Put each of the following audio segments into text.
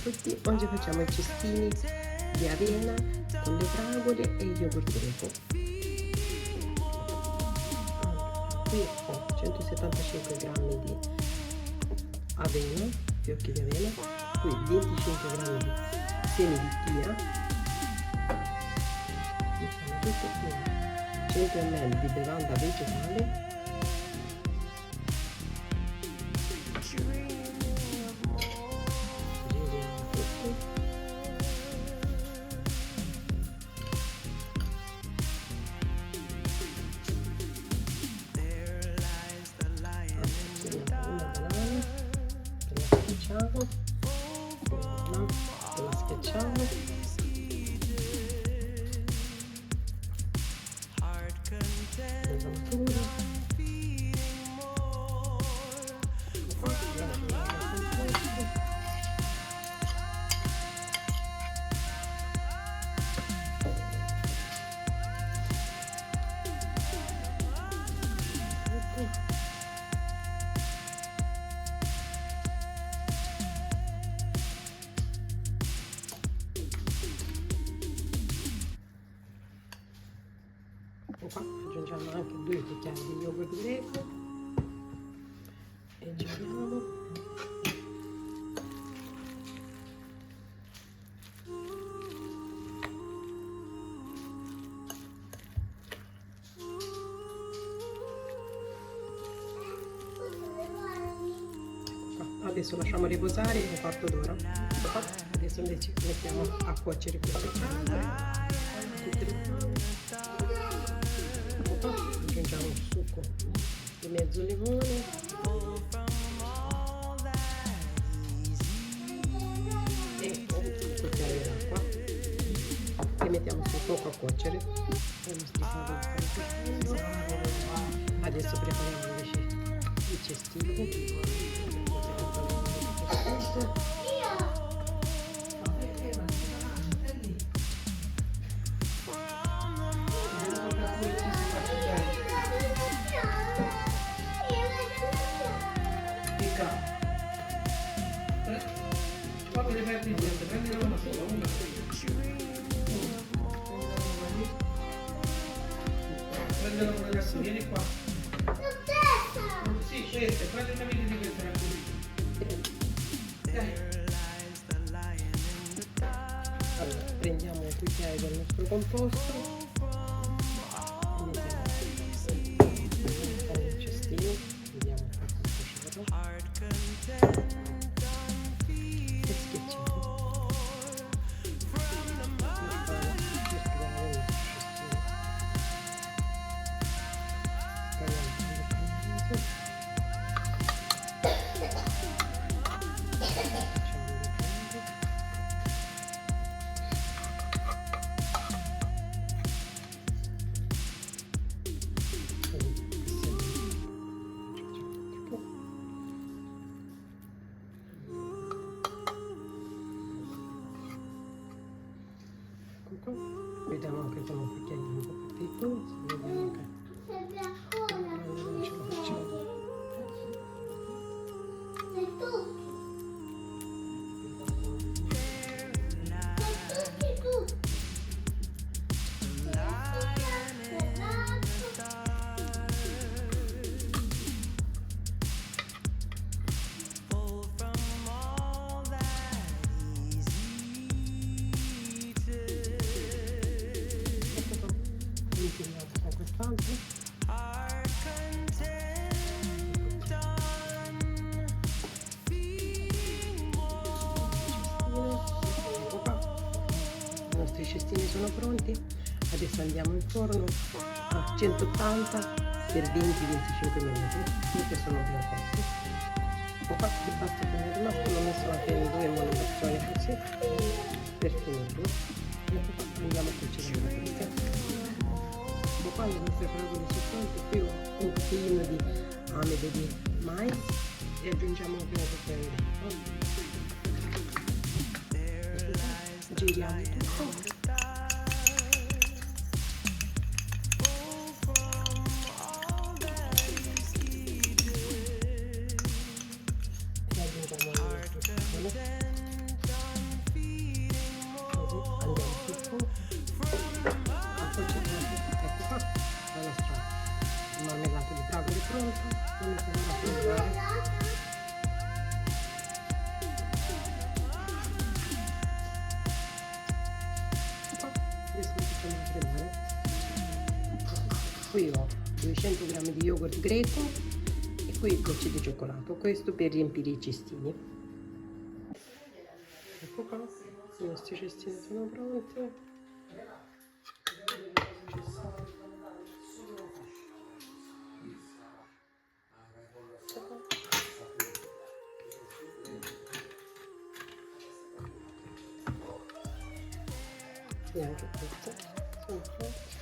tutti, oggi facciamo i cestini di avena con le fragole e il yogurt greco. Qui ho 175 grammi di avena, fiocchi di avena, qui 25 grammi di semi di chia, mettiamo tutto qui, 100 ml di bevanda vegetale, la schiacciamo, qua aggiungiamo anche 2 cucchiai di yogurt greco e giriamo. Adesso lasciamo riposare un quarto d'ora. Adesso invece mettiamo a cuocere queste fragole. Aggiungiamo il succo di mezzo limone e un cucchiaio d'acqua e mettiamo sul fuoco a cuocere. Adesso prepariamo invece i cestini. Prendelo ragazzi, vieni qua. Sì, queste, prendi una vita di queste ragazzi. Allora, prendiamo un cucchiaio del nostro composto e mettiamo nel cestino, vediamo quanto cuocere e schiacciamo. Vediamo anche con un cucchiaio un po' più piccolo, vediamo che non ce la facciamo. Con quest'altro i nostri cestini sono pronti. Adesso andiamo in forno a 180 per 20-25 minuti finché sono ben cotti. Infatti basta tenere l'occhio, l'ho messo anche in 2 monoporzioni così per finirlo e poi andiamo a cucinare la fresca. Qua le nostre fragole sono pronte, qui ho un cucchiaino di amido di mais e aggiungiamo un cucchiaio d'acqua. Giriamo tutto e aggiungiamo il nostro fragole. andiamo sul fuoco, appoggiamo, ecco qua, la nostra marmellata di fragole pronta, la mettiamo a freddare. Adesso mettiamo a freddare. Qui ho 200 g di yogurt greco e qui gocce di cioccolato, questo per riempire i cestini. Ecco qua, i nostri cestini sono pronti. E anche queste sono pronte.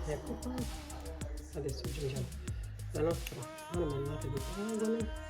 Ecco qua, adesso aggiungiamo la nostra marmellata di fragole.